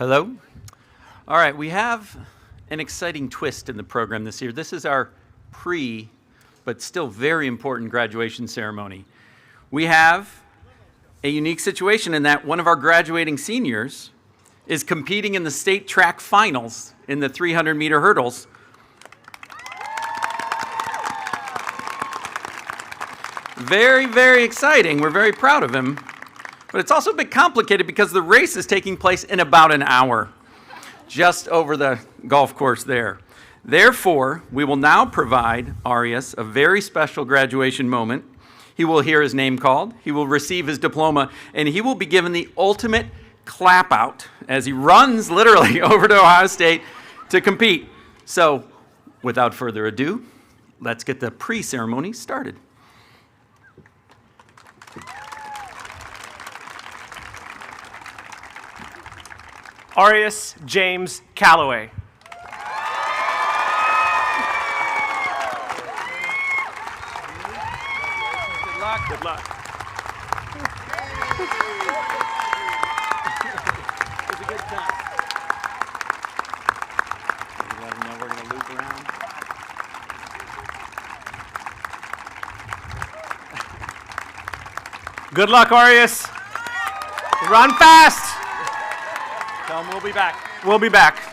Hello. All right, we have an exciting twist in the program this year. This is our but still very important graduation ceremony. We have a unique situation in that one of our graduating seniors is competing in the state track finals in the 300-meter hurdles. Very, very exciting. We're very proud of him. But it's also a bit complicated because the race is taking place in about an hour, just over the golf course there. Therefore, we will now provide Arias a very special graduation moment. He will hear his name called, he will receive his diploma, and he will be given the ultimate clap out as he runs literally over to Ohio State to compete. So, without further ado, let's get the pre-ceremony started. Arias James Calloway. Good luck. Good luck. It was a good time. You let them know we're going to loop around. Good luck, Arias. Run fast. Tell them we'll be back. We'll be back.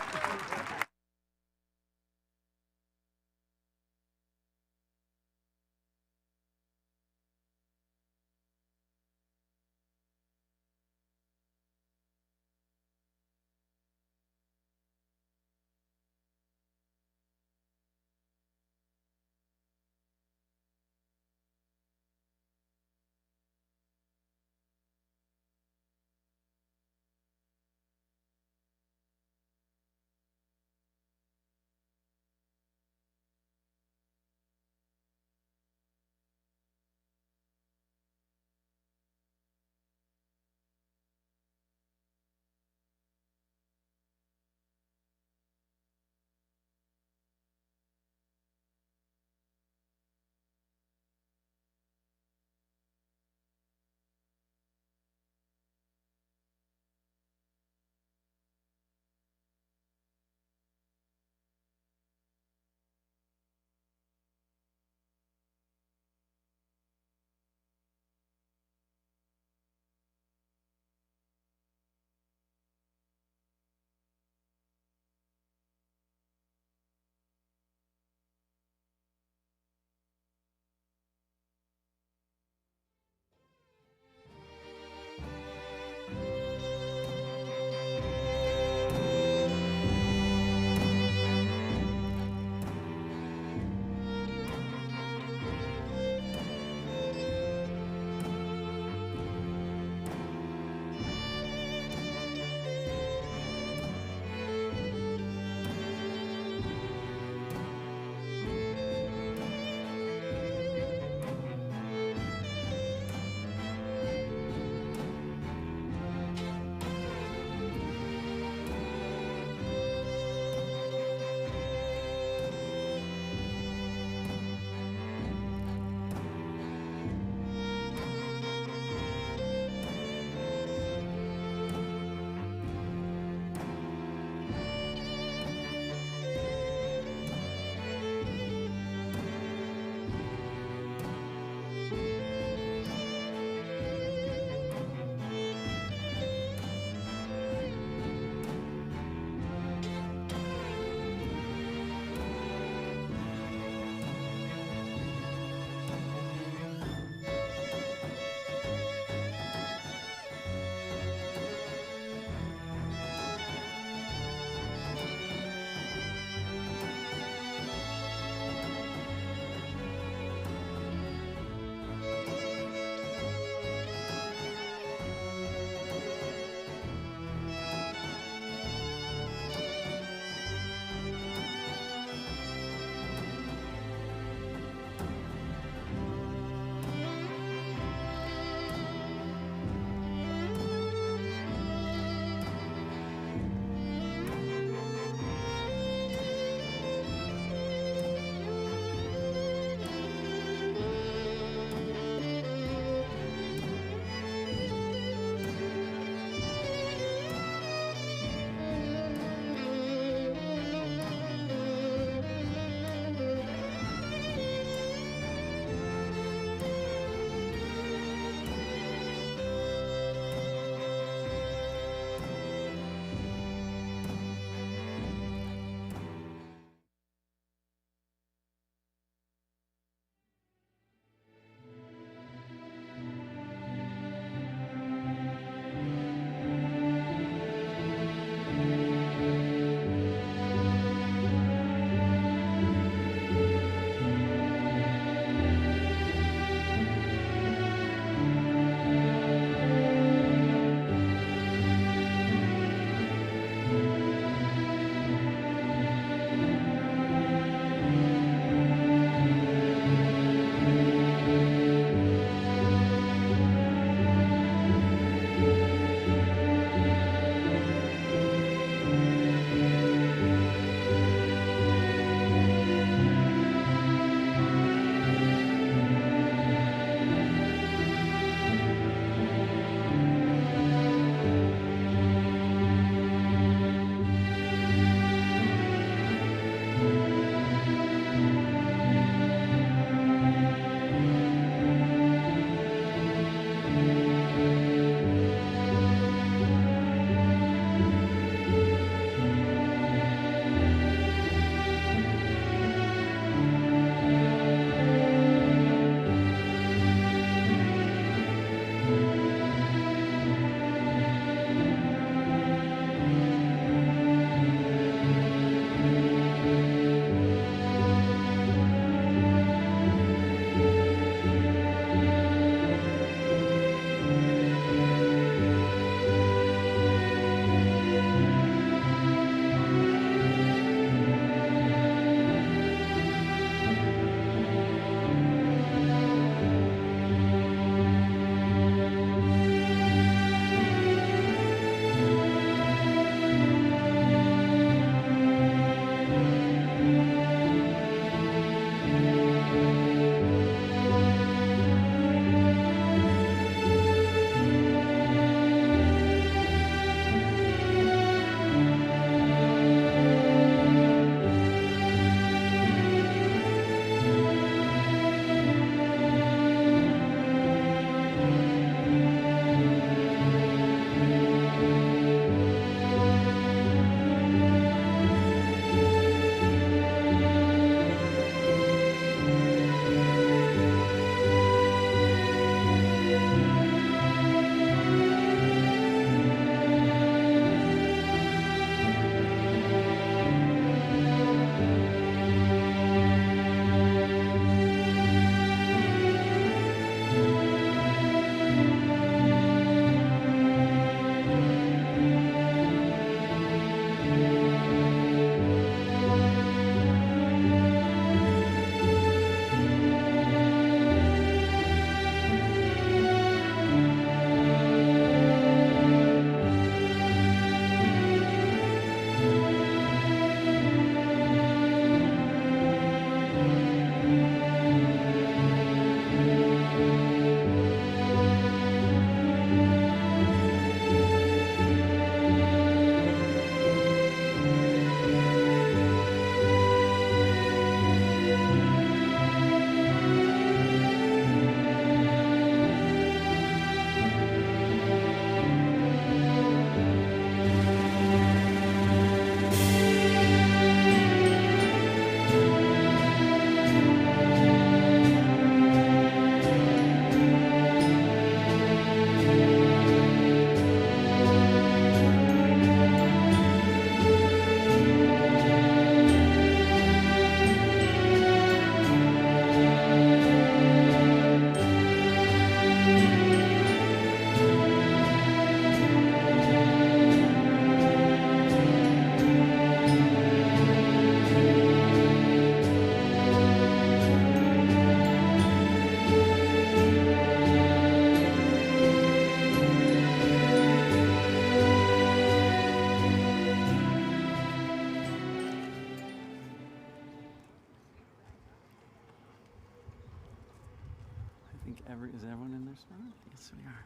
Is everyone in their spot? Yes, we are.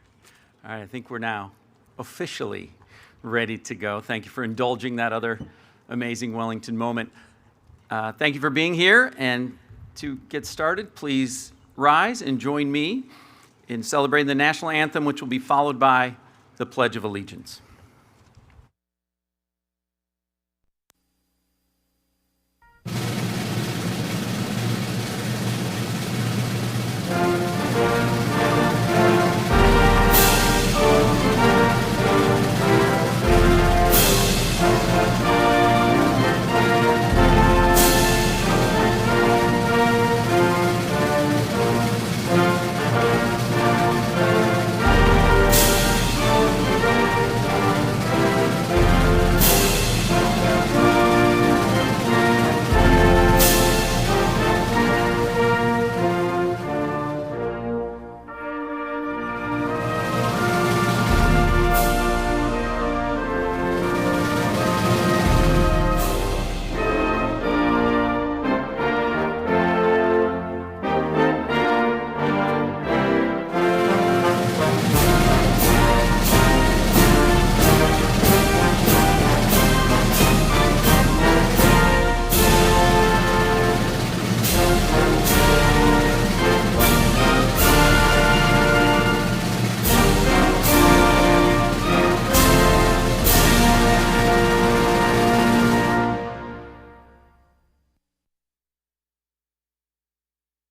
All right, I think we're now officially ready to go. Thank you for indulging that other amazing Wellington moment. Thank you for being here, and to get started, please rise and join me in celebrating the national anthem, which will be followed by the Pledge of Allegiance.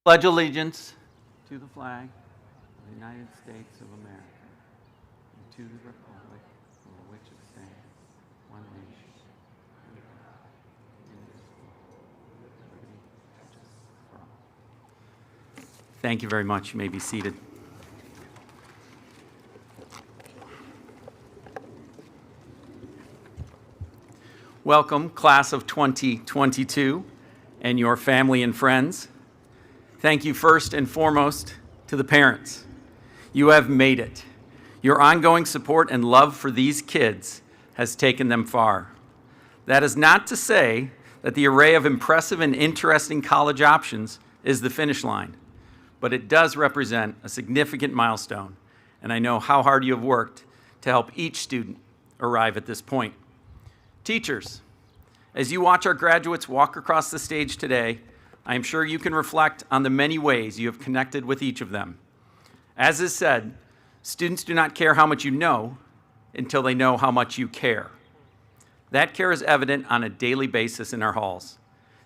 Pledge allegiance to the flag of the United States of America and to the republic for which it stands, one nation, under God, indivisible, with liberty and justice for all. Thank you very much. You may be seated. Welcome, class of 2022, and your family and friends. Thank you first and foremost to the parents. You have made it. Your ongoing support and love for these kids has taken them far. That is not to say that the array of impressive and interesting college options is the finish line, but it does represent a significant milestone, and I know how hard you have worked to help each student arrive at this point. Teachers, as you watch our graduates walk across the stage today, I am sure you can reflect on the many ways you have connected with each of them. As is said, students do not care how much you know until they know how much you care. That care is evident on a daily basis in our halls.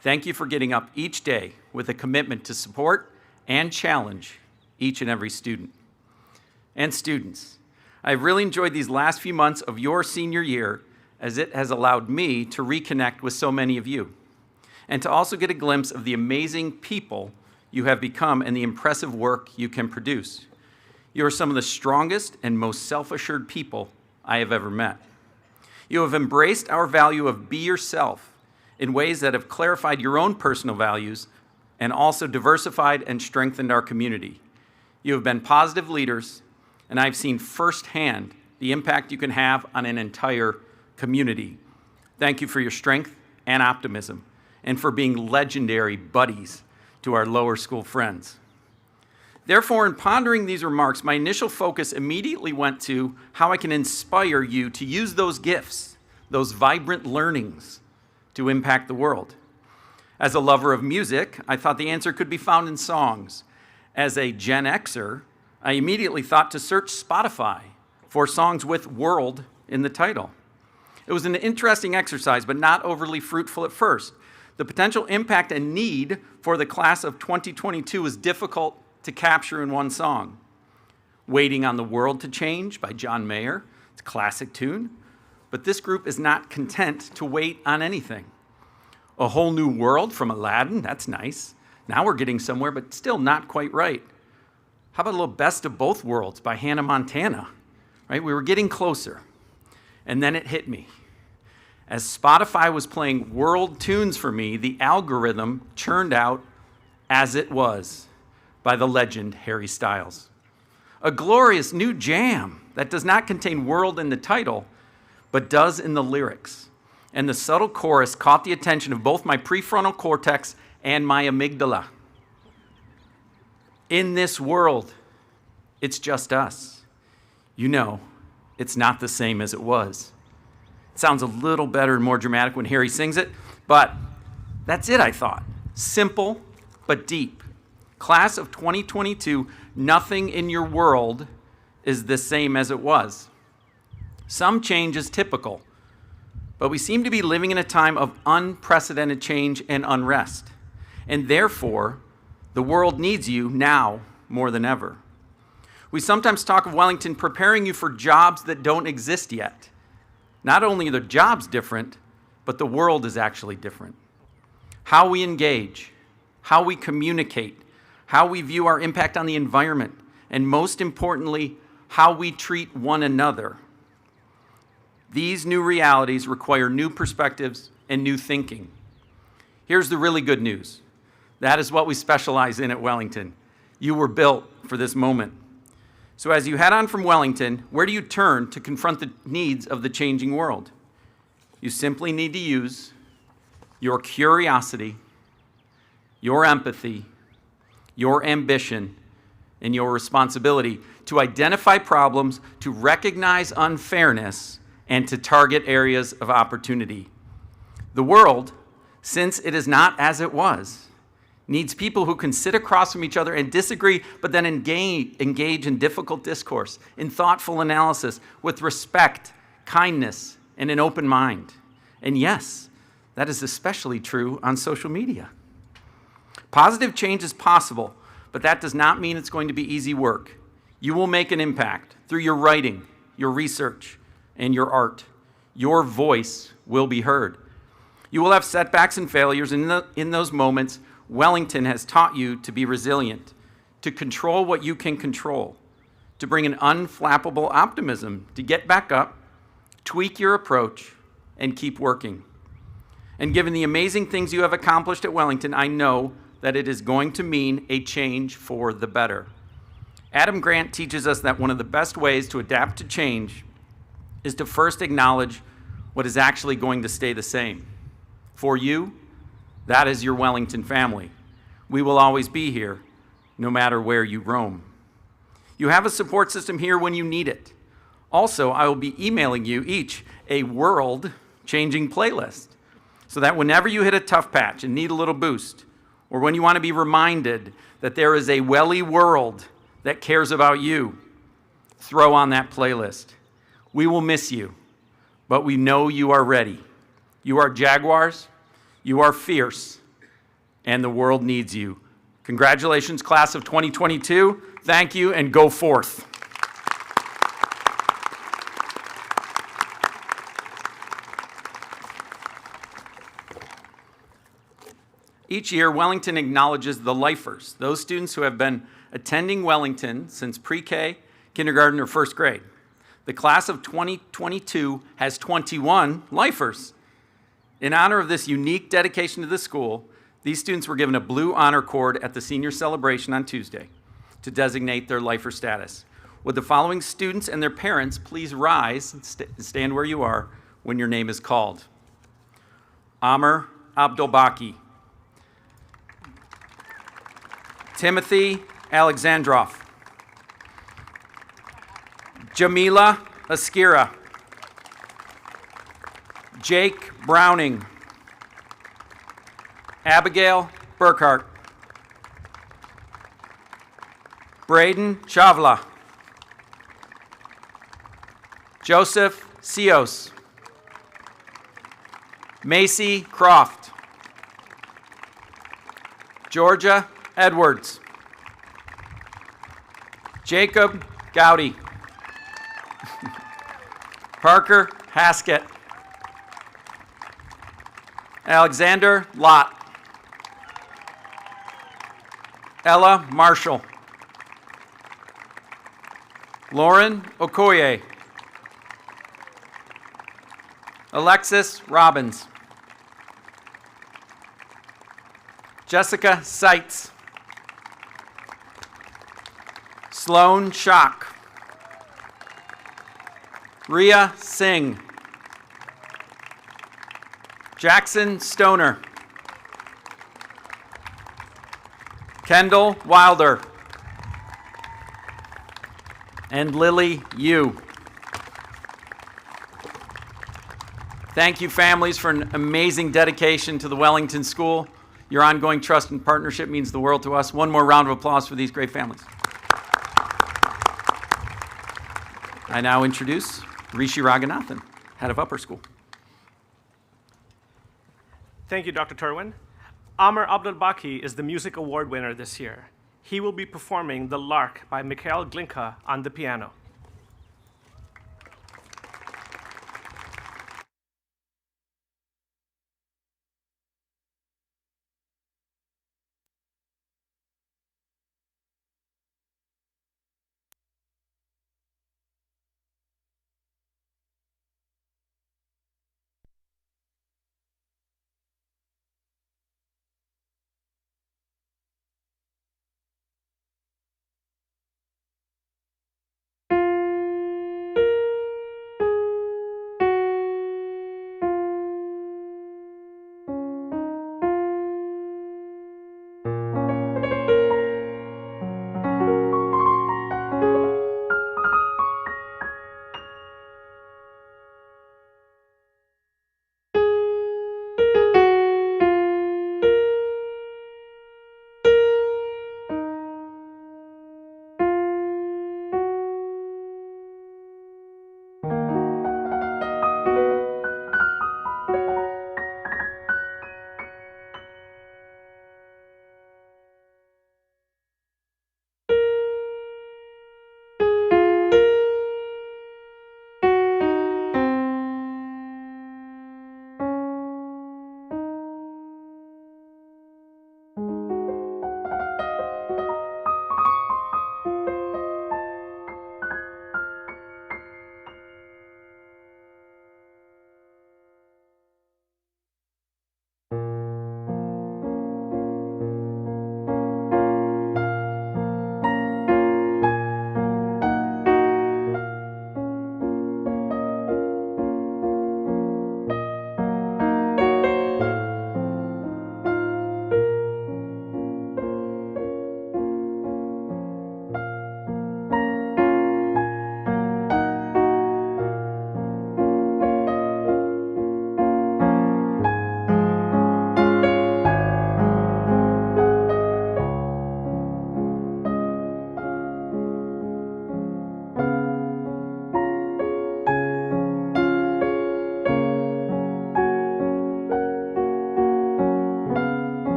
Thank you for getting up each day with a commitment to support and challenge each and every student. And students, I've really enjoyed these last few months of your senior year, as it has allowed me to reconnect with so many of you, and to also get a glimpse of the amazing people you have become and the impressive work you can produce. You are some of the strongest and most self-assured people I have ever met. You have embraced our value of be yourself in ways that have clarified your own personal values and also diversified and strengthened our community. You have been positive leaders, and I've seen firsthand the impact you can have on an entire community. Thank you for your strength and optimism, and for being legendary buddies to our lower school friends. Therefore, in pondering these remarks, my initial focus immediately went to how I can inspire you to use those gifts, those vibrant learnings, to impact the world. As a lover of music, I thought the answer could be found in songs. As a Gen Xer, I immediately thought to search Spotify for songs with "world" in the title. It was an interesting exercise, but not overly fruitful at first. The potential impact and need for the class of 2022 was difficult to capture in one song. Waiting on the World to Change by John Mayer. It's a classic tune, but this group is not content to wait on anything. A Whole New World from Aladdin, that's nice. Now we're getting somewhere, but still not quite right. How about a little Best of Both Worlds by Hannah Montana? Right, we were getting closer. And then it hit me. As Spotify was playing world tunes for me, the algorithm churned out As It Was by the legend Harry Styles. A glorious new jam that does not contain world in the title, but does in the lyrics. And the subtle chorus caught the attention of both my prefrontal cortex and my amygdala. In this world, It's just us. You know, it's not the same as it was. It sounds a little better and more dramatic when Harry sings it, but that's it, I thought. Simple, but deep. Class of 2022, nothing in your world is the same as it was. Some change is typical, but we seem to be living in a time of unprecedented change and unrest. And therefore, the world needs you now more than ever. We sometimes talk of Wellington preparing you for jobs that don't exist yet. Not only are the jobs different, but the world is actually different. How we engage, how we communicate, how we view our impact on the environment, and most importantly, how we treat one another. These new realities require new perspectives and new thinking. Here's the really good news. That is what we specialize in at Wellington. You were built for this moment. So as you head on from Wellington, where do you turn to confront the needs of the changing world? You simply need to use your curiosity, your empathy, your ambition, and your responsibility to identify problems, to recognize unfairness, and to target areas of opportunity. The world, since it is not as it was, needs people who can sit across from each other and disagree, but then engage in difficult discourse, in thoughtful analysis, with respect, kindness, and an open mind. And yes, that is especially true on social media. Positive change is possible, but that does not mean it's going to be easy work. You will make an impact through your writing, your research, and your art. Your voice will be heard. You will have setbacks and failures. In those moments, Wellington has taught you to be resilient, to control what you can control, to bring an unflappable optimism, to get back up, tweak your approach, and keep working. And given the amazing things you have accomplished at Wellington, I know that it is going to mean a change for the better. Adam Grant teaches us that one of the best ways to adapt to change is to first acknowledge what is actually going to stay the same. For you, that is your Wellington family. We will always be here, no matter where you roam. You have a support system here when you need it. Also, I will be emailing you each a world-changing playlist, so that whenever you hit a tough patch and need a little boost, or when you want to be reminded that there is a Welly world that cares about you, throw on that playlist. We will miss you, but we know you are ready. You are Jaguars, you are fierce, and the world needs you. Congratulations, class of 2022. Thank you, and go forth. Each year, Wellington acknowledges the lifers, those students who have been attending Wellington since pre-K, kindergarten, or first grade. The class of 2022 has 21 lifers. In honor of this unique dedication to the school, these students were given a blue honor cord at the senior celebration on Tuesday to designate their lifer status. Would the following students and their parents please rise and stand where you are when your name is called? Amr Abdelbaki. Timothy Alexandrov. Jamila Askira. Jake Browning. Abigail Burkhart. Braden Chavla. Joseph Sios. Macy Croft. Georgia Edwards. Jacob Gowdy. Parker Haskett. Alexander Lott. Ella Marshall. Lauren Okoye. Alexis Robbins. Jessica Seitz. Sloan Schock. Ria Singh. Jackson Stoner. Kendall Wilder. And Lily, you. Thank you, families, for an amazing dedication to the Wellington School. Your ongoing trust and partnership means the world to us. One more round of applause for these great families. I now introduce Rishi Raghunathan, head of upper school. Thank you, Dr. Turwin. Amr Abdelbaki is the Music Award winner this year. He will be performing The Lark by Mikhail Glinka on the piano.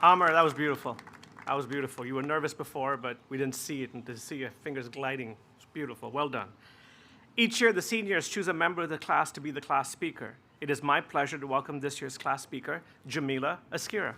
Amr, that was beautiful. That was beautiful. You were nervous before, but we didn't see it, and to see your fingers gliding, it's beautiful. Well done. Each year, the seniors choose a member of the class to be the class speaker. It is my pleasure to welcome this year's class speaker, Jamila Askira.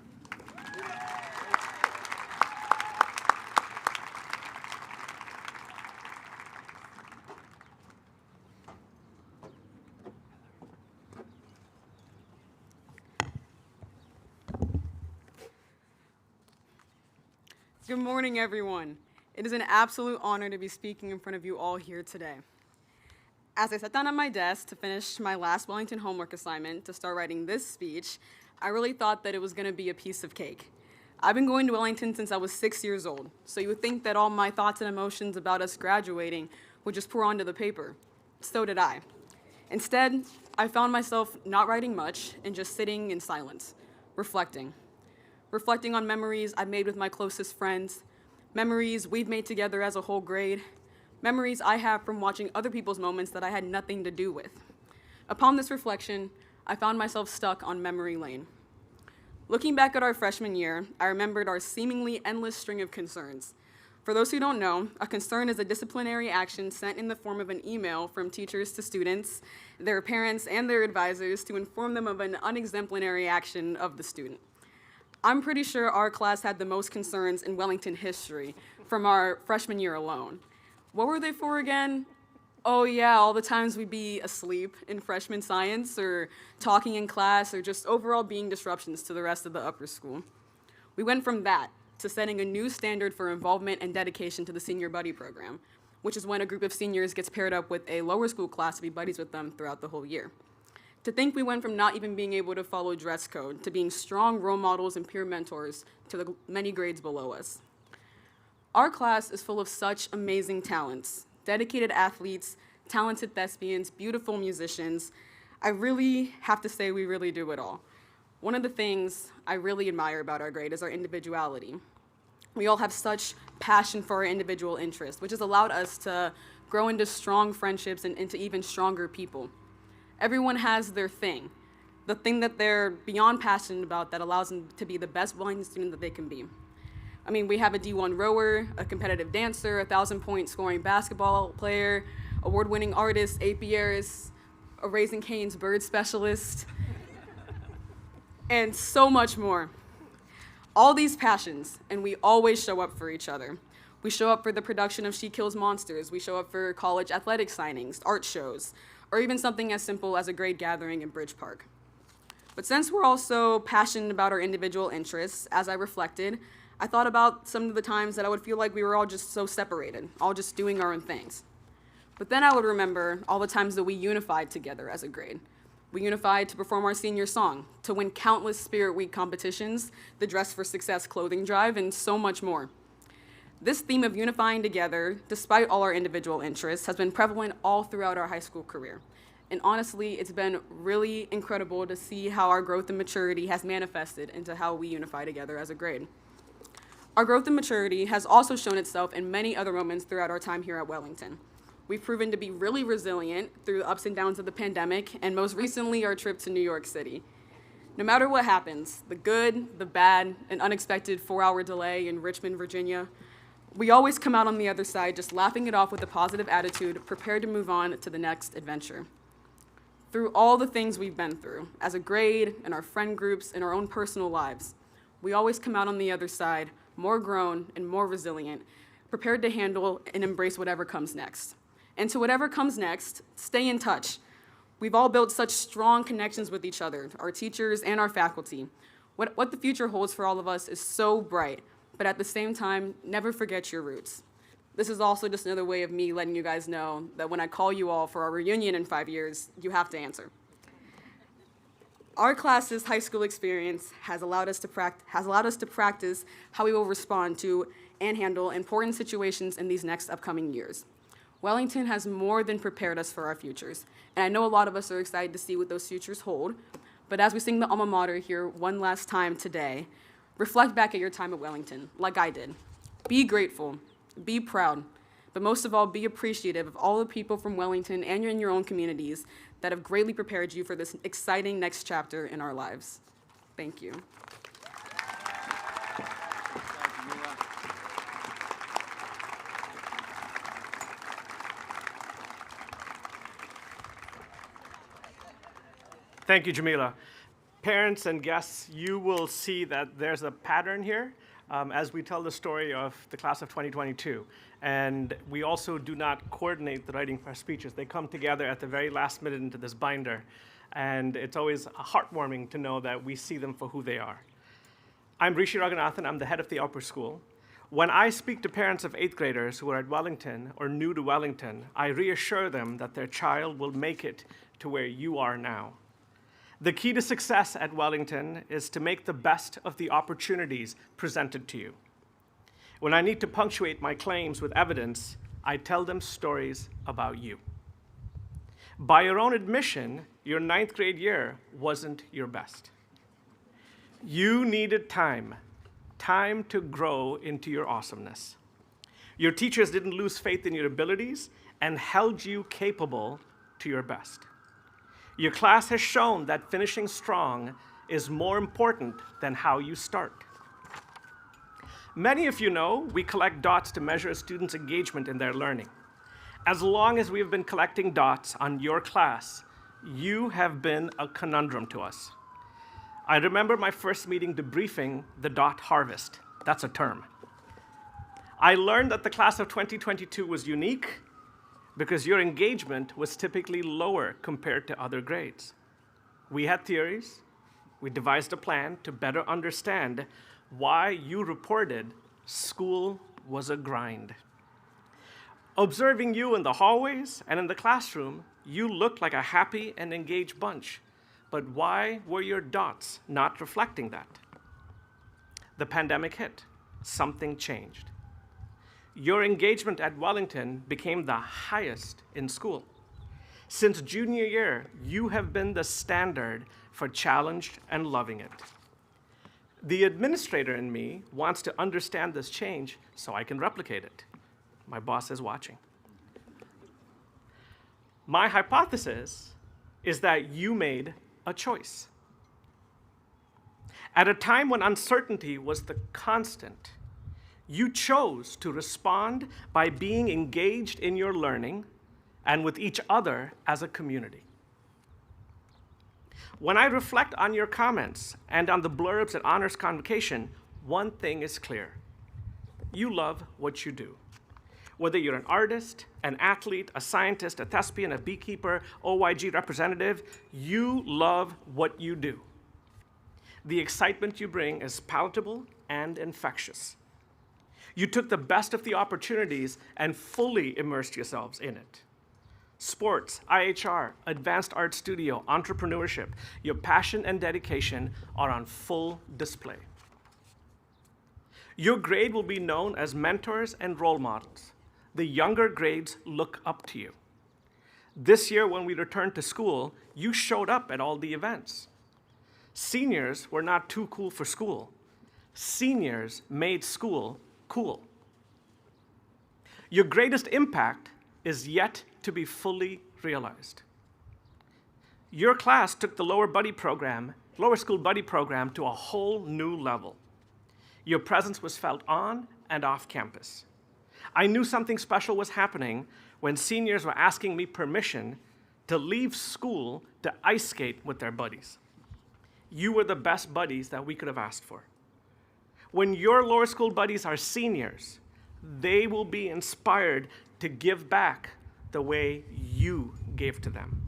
Good morning, everyone. It is an absolute honor to be speaking in front of you all here today. As I sat down at my desk to finish my last Wellington homework assignment to start writing this speech, I really thought that it was going to be a piece of cake. I've been going to Wellington since I was 6 years old, so you would think that all my thoughts and emotions about us graduating would just pour onto the paper. So did I. Instead, I found myself not writing much and just sitting in silence, reflecting on memories I've made with my closest friends, memories we've made together as a whole grade, memories I have from watching other people's moments that I had nothing to do with. Upon this reflection, I found myself stuck on memory lane. Looking back at our freshman year, I remembered our seemingly endless string of concerns. For those who don't know, a concern is a disciplinary action sent in the form of an email from teachers to students, their parents, and their advisors to inform them of an unexemplary action of the student. I'm pretty sure our class had the most concerns in Wellington history from our freshman year alone. What were they for again? Oh yeah, all the times we'd be asleep in freshman science or talking in class or just overall being disruptions to the rest of the upper school. We went from that to setting a new standard for involvement and dedication to the Senior Buddy program, which is when a group of seniors gets paired up with a lower school class to be buddies with them throughout the whole year. To think we went from not even being able to follow dress code to being strong role models and peer mentors to the many grades below us. Our class is full of such amazing talents, dedicated athletes, talented thespians, beautiful musicians. I really have to say we really do it all. One of the things I really admire about our grade is our individuality. We all have such passion for our individual interests, which has allowed us to grow into strong friendships and into even stronger people. Everyone has their thing, the thing that they're beyond passionate about that allows them to be the best Wellington student that they can be. I mean, we have a D1 rower, a competitive dancer, a 1,000-point scoring basketball player, award-winning artist, apiarist, a Raising Cane's bird specialist, and so much more. All these passions, and we always show up for each other. We show up for the production of She Kills Monsters. We show up for college athletic signings, art shows, or even something as simple as a grade gathering in Bridge Park. But since we're all so passionate about our individual interests, as I reflected, I thought about some of the times that I would feel like we were all just so separated, all just doing our own things. But then I would remember all the times that we unified together as a grade. We unified to perform our senior song, to win countless Spirit Week competitions, the Dress for Success clothing drive, and so much more. This theme of unifying together, despite all our individual interests, has been prevalent all throughout our high school career. And honestly, it's been really incredible to see how our growth and maturity has manifested into how we unify together as a grade. Our growth and maturity has also shown itself in many other moments throughout our time here at Wellington. We've proven to be really resilient through the ups and downs of the pandemic, and most recently, our trip to New York City. No matter what happens, the good, the bad, an unexpected 4-hour delay in Richmond, Virginia, we always come out on the other side just laughing it off with a positive attitude, prepared to move on to the next adventure. Through all the things we've been through, as a grade, in our friend groups, in our own personal lives, we always come out on the other side more grown and more resilient, prepared to handle and embrace whatever comes next. And to whatever comes next, stay in touch. We've all built such strong connections with each other, our teachers and our faculty. What the future holds for all of us is so bright, but at the same time, never forget your roots. This is also just another way of me letting you guys know that when I call you all for our reunion in 5 years, you have to answer. Our class's high school experience has allowed us to practice how we will respond to and handle important situations in these next upcoming years. Wellington has more than prepared us for our futures, and I know a lot of us are excited to see what those futures hold, but as we sing the alma mater here one last time today, reflect back at your time at Wellington, like I did. Be grateful, be proud, but most of all, be appreciative of all the people from Wellington and in your own communities that have greatly prepared you for this exciting next chapter in our lives. Thank you. Thank you, Jamila. Parents and guests, you will see that there's a pattern here as we tell the story of the class of 2022. And we also do not coordinate the writing for our speeches. They come together at the very last minute into this binder. And it's always heartwarming to know that we see them for who they are. I'm Rishi Raghunathan. I'm the head of the upper school. When I speak to parents of 8th graders who are at Wellington or new to Wellington, I reassure them that their child will make it to where you are now. The key to success at Wellington is to make the best of the opportunities presented to you. When I need to punctuate my claims with evidence, I tell them stories about you. By your own admission, your 9th grade year wasn't your best. You needed time to grow into your awesomeness. Your teachers didn't lose faith in your abilities and held you capable to your best. Your class has shown that finishing strong is more important than how you start. Many of you know we collect dots to measure a student's engagement in their learning. As long as we've been collecting dots on your class, you have been a conundrum to us. I remember my first meeting debriefing the dot harvest. That's a term. I learned that the class of 2022 was unique because your engagement was typically lower compared to other grades. We had theories. We devised a plan to better understand why you reported school was a grind. Observing you in the hallways and in the classroom, you looked like a happy and engaged bunch. But why were your dots not reflecting that? The pandemic hit. Something changed. Your engagement at Wellington became the highest in school. Since junior year, you have been the standard for challenged and loving it. The administrator in me wants to understand this change so I can replicate it. My boss is watching. My hypothesis is that you made a choice. At a time when uncertainty was the constant, you chose to respond by being engaged in your learning and with each other as a community. When I reflect on your comments and on the blurbs at Honors Convocation, one thing is clear. You love what you do. Whether you're an artist, an athlete, a scientist, a thespian, a beekeeper, OYG representative, you love what you do. The excitement you bring is palatable and infectious. You took the best of the opportunities and fully immersed yourselves in it. Sports, IHR, advanced art studio, entrepreneurship, your passion and dedication are on full display. Your grade will be known as mentors and role models. The younger grades look up to you. This year, when we returned to school, you showed up at all the events. Seniors were not too cool for school. Seniors made school cool. Your greatest impact is yet to be fully realized. Your class took the lower school buddy program to a whole new level. Your presence was felt on and off campus. I knew something special was happening when seniors were asking me permission to leave school to ice skate with their buddies. You were the best buddies that we could have asked for. When your lower school buddies are seniors, they will be inspired to give back the way you gave to them.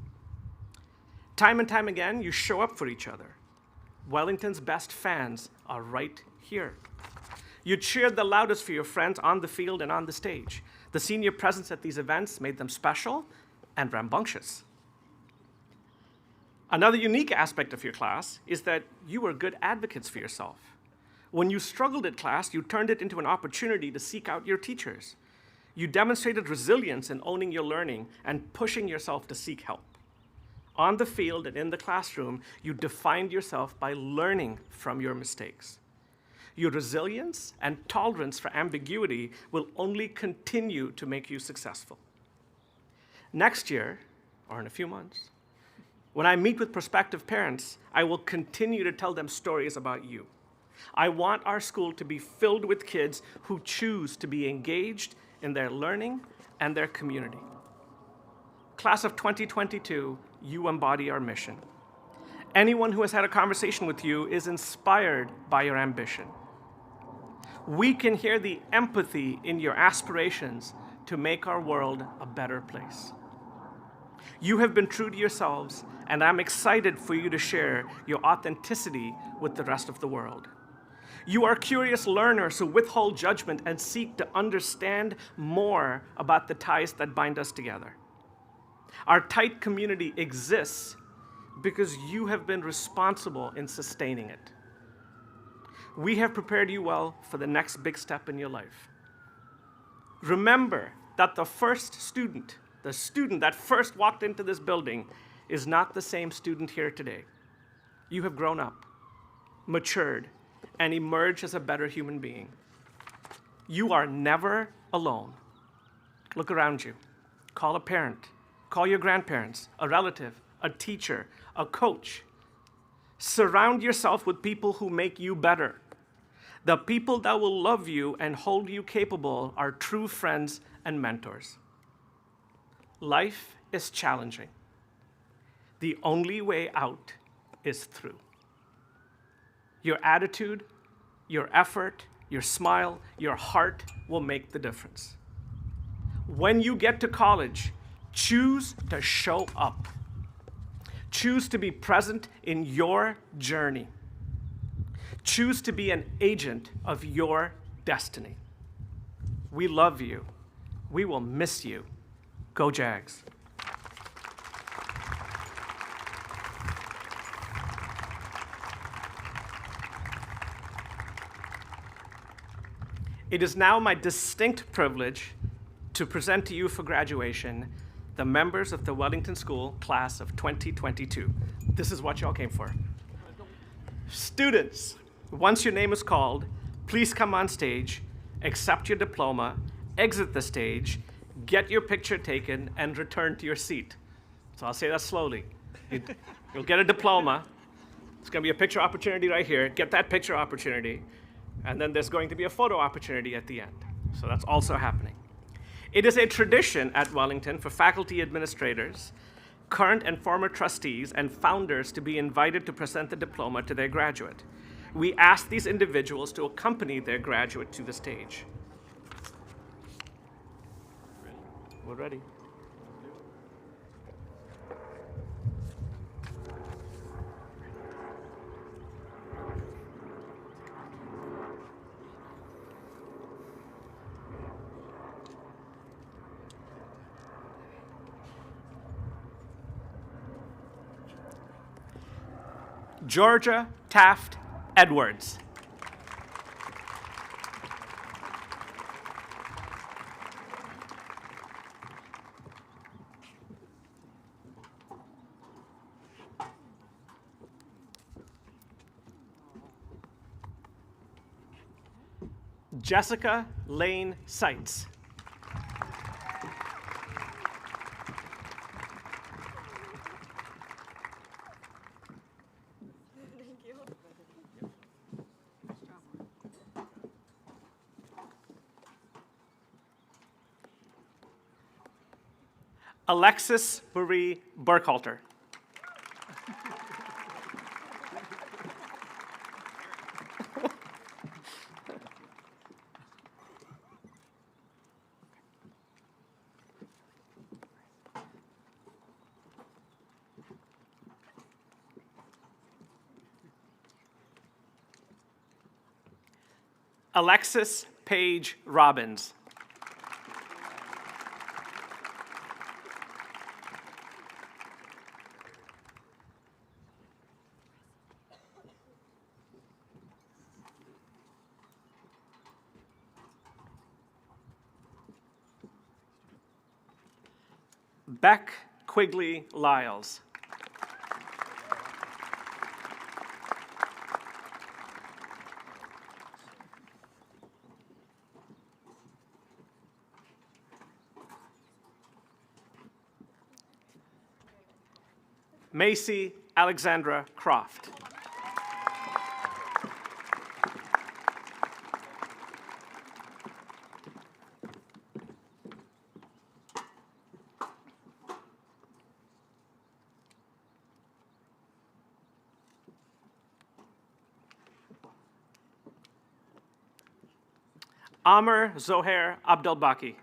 Time and time again, you show up for each other. Wellington's best fans are right here. You cheered the loudest for your friends on the field and on the stage. The senior presence at these events made them special and rambunctious. Another unique aspect of your class is that you were good advocates for yourself. When you struggled at class, you turned it into an opportunity to seek out your teachers. You demonstrated resilience in owning your learning and pushing yourself to seek help. On the field and in the classroom, you defined yourself by learning from your mistakes. Your resilience and tolerance for ambiguity will only continue to make you successful. Next year, or in a few months, when I meet with prospective parents, I will continue to tell them stories about you. I want our school to be filled with kids who choose to be engaged in their learning and their community. Class of 2022, you embody our mission. Anyone who has had a conversation with you is inspired by your ambition. We can hear the empathy in your aspirations to make our world a better place. You have been true to yourselves, and I'm excited for you to share your authenticity with the rest of the world. You are curious learners who withhold judgment and seek to understand more about the ties that bind us together. Our tight community exists because you have been responsible in sustaining it. We have prepared you well for the next big step in your life. Remember that the student that first walked into this building is not the same student here today. You have grown up, matured, and emerged as a better human being. You are never alone. Look around you. Call a parent. Call your grandparents, a relative, a teacher, a coach. Surround yourself with people who make you better. The people that will love you and hold you capable are true friends and mentors. Life is challenging. The only way out is through. Your attitude, your effort, your smile, your heart will make the difference. When you get to college, choose to show up. Choose to be present in your journey. Choose to be an agent of your destiny. We love you. We will miss you. Go Jags. It is now my distinct privilege to present to you for graduation the members of the Wellington School Class of 2022. This is what y'all came for. Students, once your name is called, please come on stage, accept your diploma, exit the stage, get your picture taken, and return to your seat. So I'll say that slowly. You'll get a diploma. It's going to be a picture opportunity right here. Get that picture opportunity. And then there's going to be a photo opportunity at the end. So that's also happening. It is a tradition at Wellington for faculty administrators, current and former trustees, and founders to be invited to present the diploma to their graduate. We ask these individuals to accompany their graduate to the stage. We're ready. Georgia Taft Edwards. Jessica Lane Seitz. Alexis Marie Burkhalter. Alexis Paige Robbins. Beck Quigley Lyles. Macy Alexandra Croft. Amr Zohair Abdelbaki.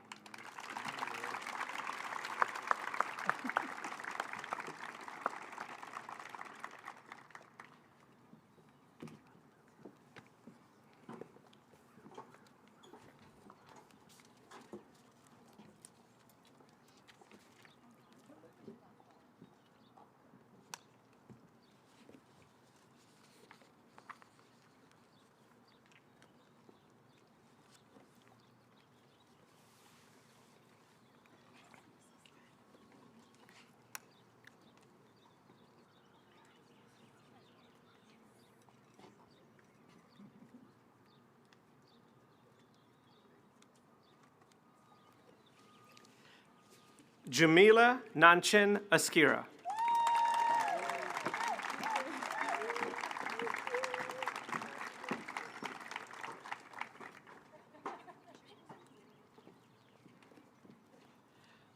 Jamila Nanchin Askira.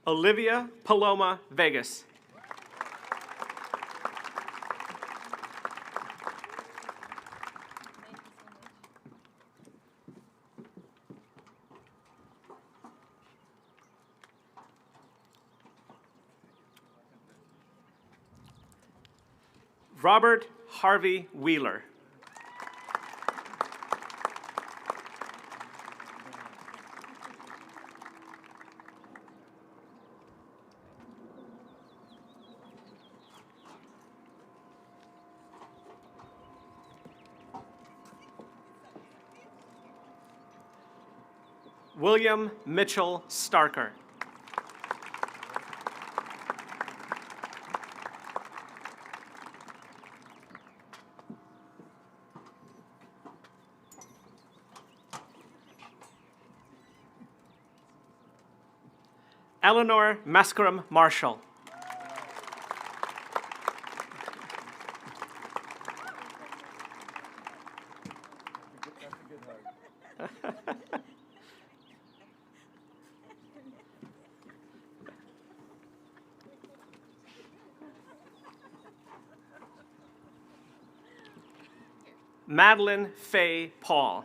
Olivia Paloma Vegas. Robert Harvey Wheeler. William Mitchell Starker. Eleanor Mascarum Marshall. Madeline Faye Paul.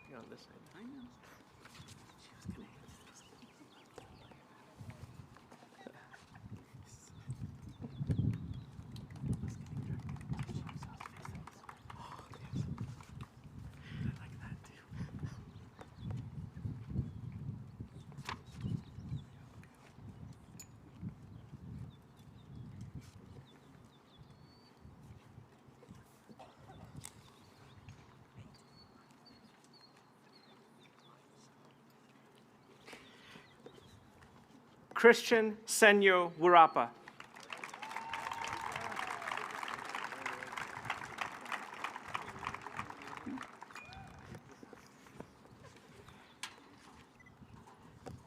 You're on this side. Christian Senyo Wurapa.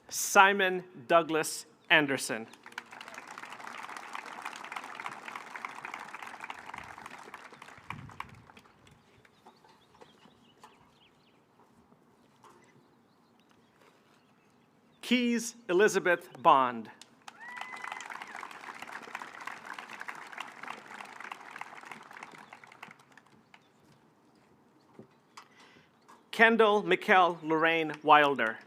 Simon Douglas Anderson. Keys Elizabeth Bond. Kendall Mikkel Lorraine Wilder.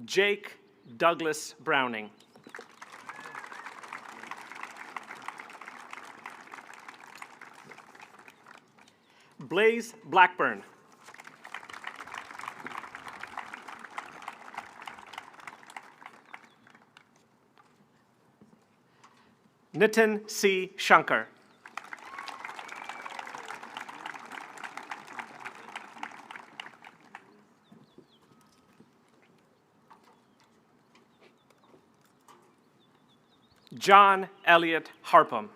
Jake Douglas Browning. Blaze Blackburn. Nitin C. Shankar. John Elliott Harpham.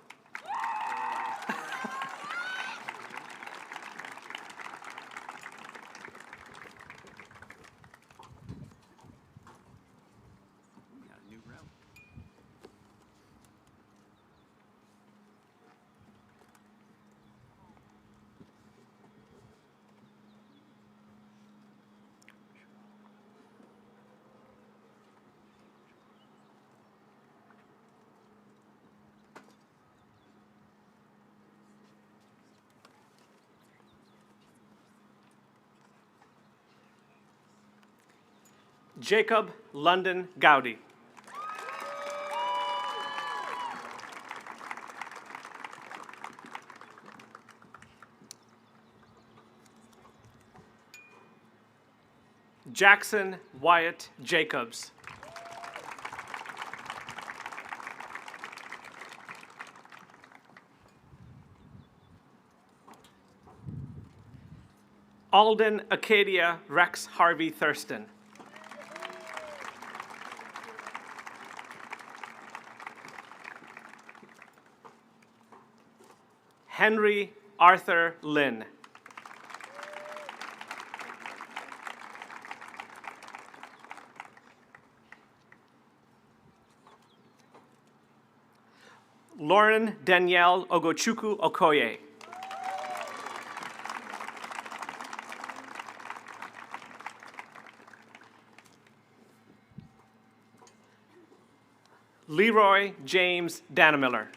Jacob London Gowdy. Jackson Wyatt Jacobs. Alden Acadia Rex Harvey Thurston. Henry Arthur Lynn. Lauren Danielle Ogochukwu Okoye. Leroy James Dannemiller.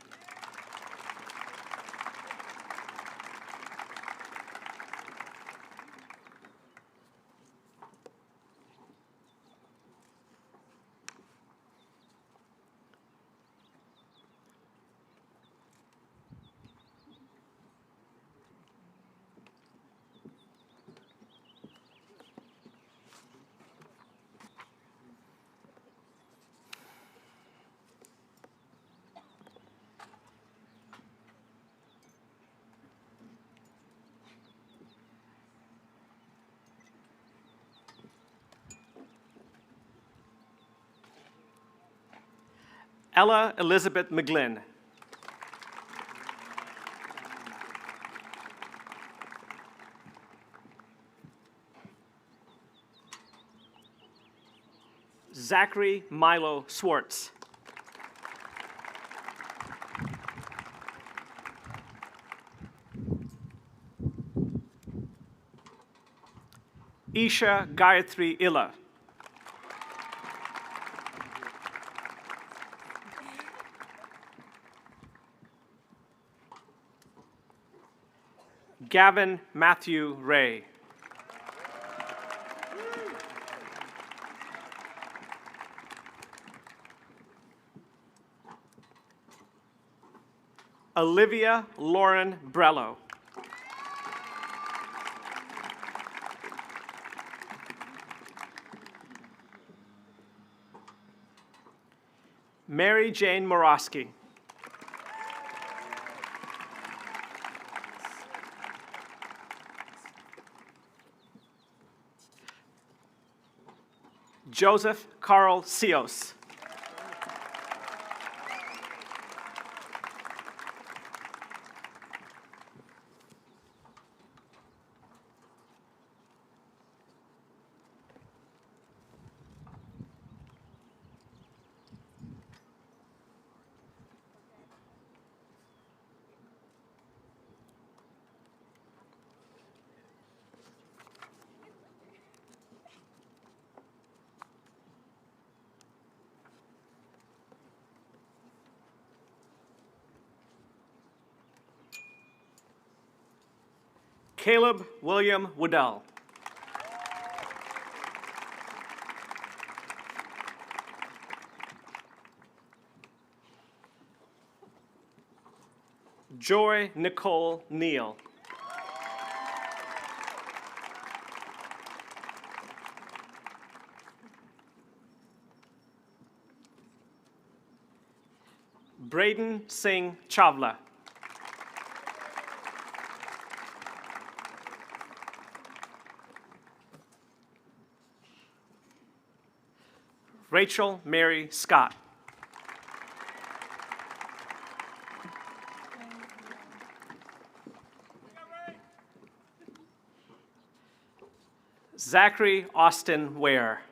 Ella Elizabeth McGlynn. Zachary Milo Swartz. Isha Gayatri Illa. Gavin Matthew Ray. Olivia Lauren Brello. Mary Jane Morosky. Joseph Carl Cios. Caleb William Woodell. Joy Nicole Neal. Braden Singh Chavla. Rachel Mary Scott. Zachary Austin Ware.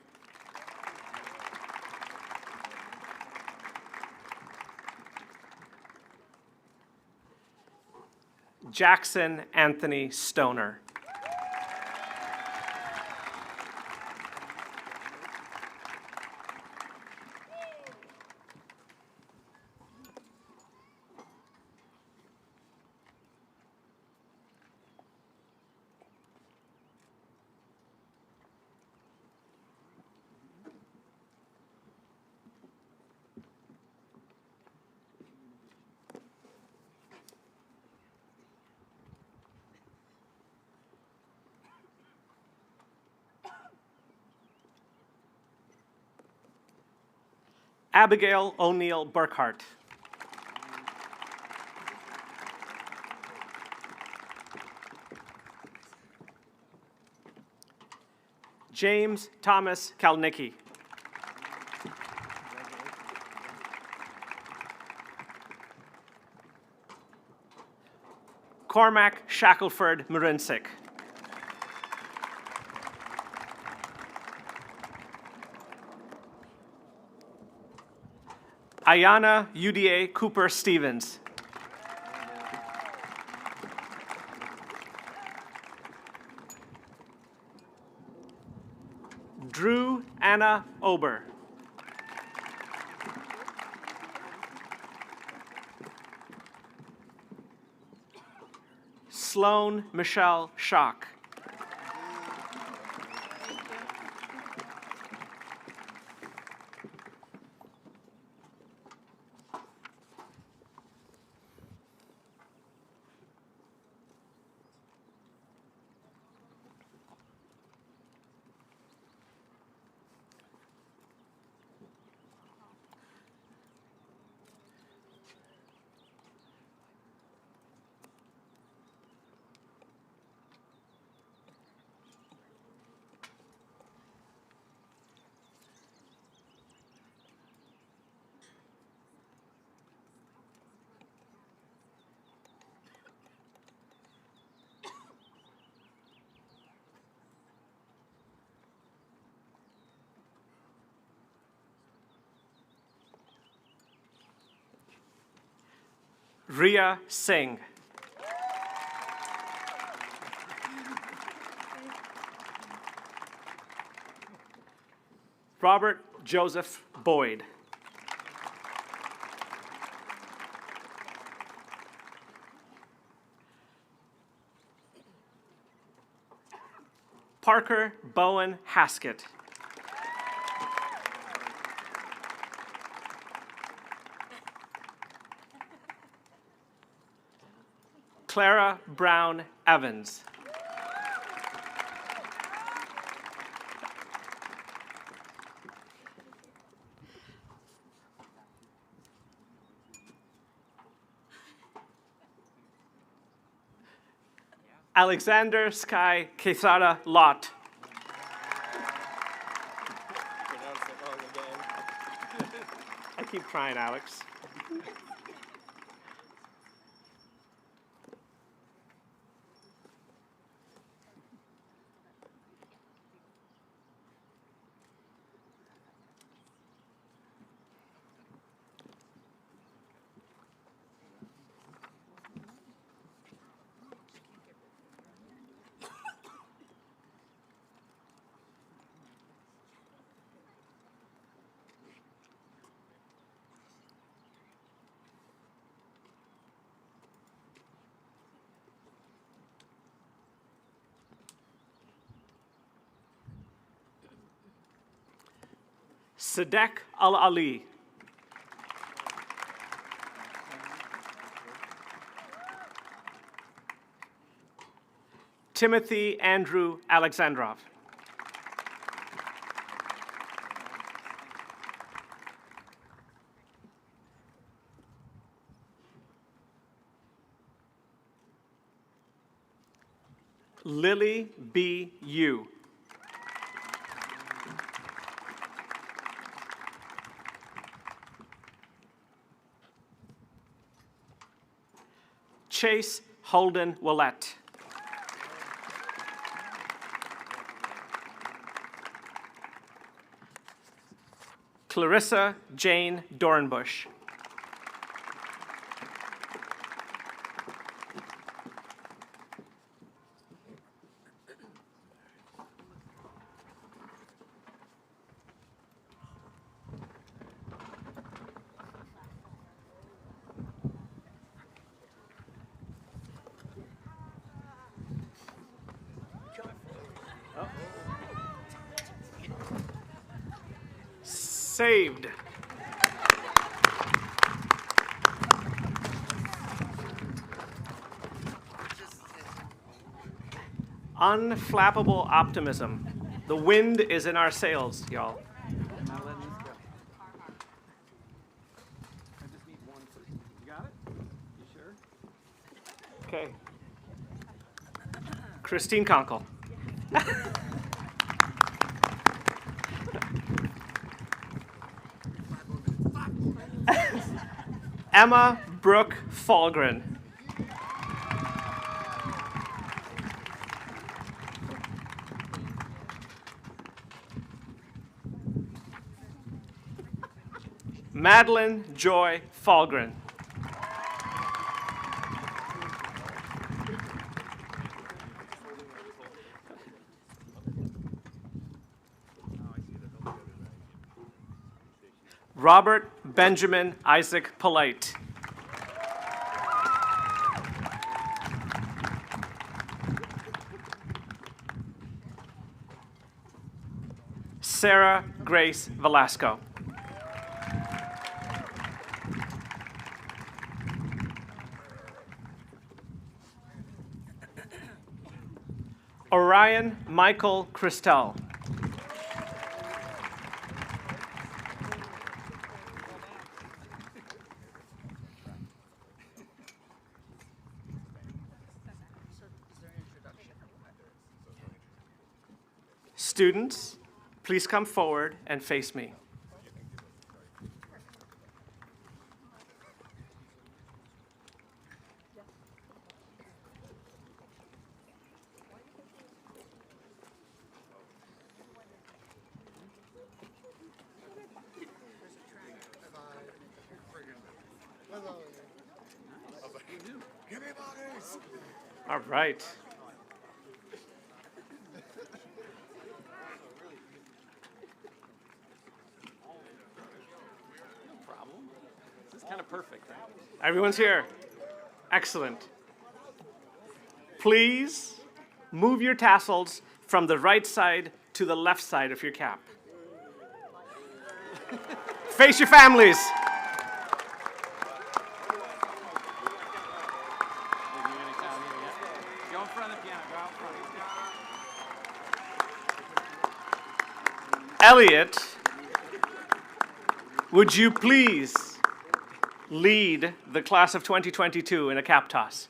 Jackson Anthony Stoner. Abigail O'Neill Burkhart. James Thomas Kalnicki. Cormac Shackelford Marinsik. Ayana UDA Cooper Stevens. Drew Anna Ober. Sloan Michelle Schock. Ria Singh. Robert Joseph Boyd. Parker Bowen Haskett. Clara Brown Evans. Alexander Sky Quesada Lott. I keep trying, Alex. Sadek Al-Ali. Timothy Andrew Alexandrov. Lily B. Yu. Chase Holden Willett. Clarissa Jane Dornbush. Saved. Unflappable optimism. The wind is in our sails, y'all. Okay. Christine Conkle. Emma Brooke Falgren. Madeline Joy Falgren. Robert Benjamin Isaac Polite. Sarah Grace Velasco. Orion Michael Christel. Students, please come forward and face me. All right. This is kind of perfect, right? Everyone's here. Excellent. Please move your tassels from the right side to the left side of your cap. Face your families. Go in front of the piano. Go out front. Elliot, would you please lead the class of 2022 in a cap toss?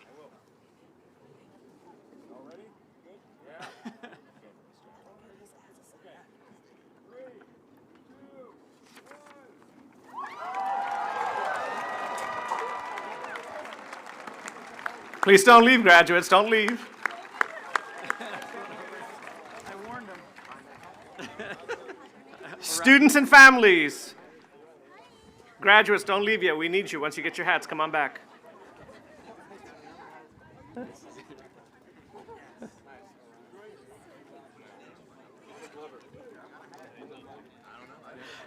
Please don't leave, graduates. Don't leave. I warned him. Students and families. Graduates, don't leave yet. We need you. Once you get your hats, come on back.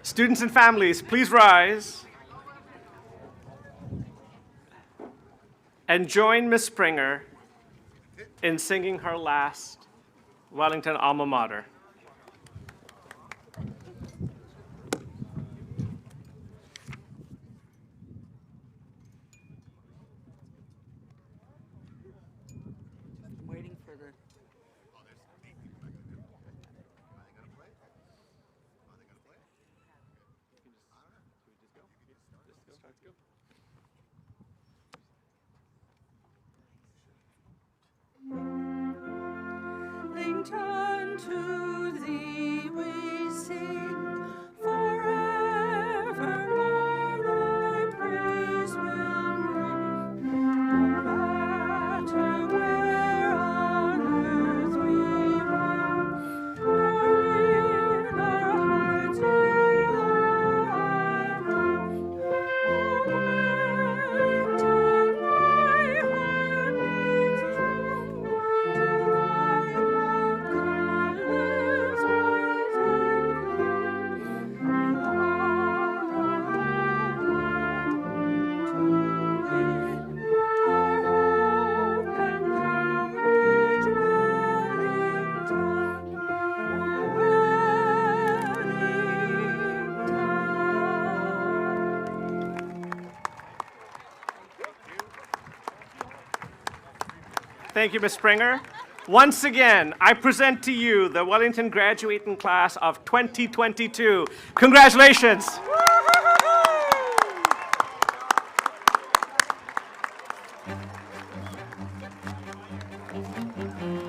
Students and families, please rise and join Ms. Springer in singing her last Wellington alma mater. Waiting for the. Wellington, to thee we sing, forevermore thy praise will ring. No matter where on earth we roam, nor in our hearts will our home. O Wellington, my heart makes true to thy proud colors white and blue. We all our homeland to win, our hope and courage, Wellington. Thank you, Ms. Springer. Once again, I present to you the Wellington graduating class of 2022. Congratulations. Thank you.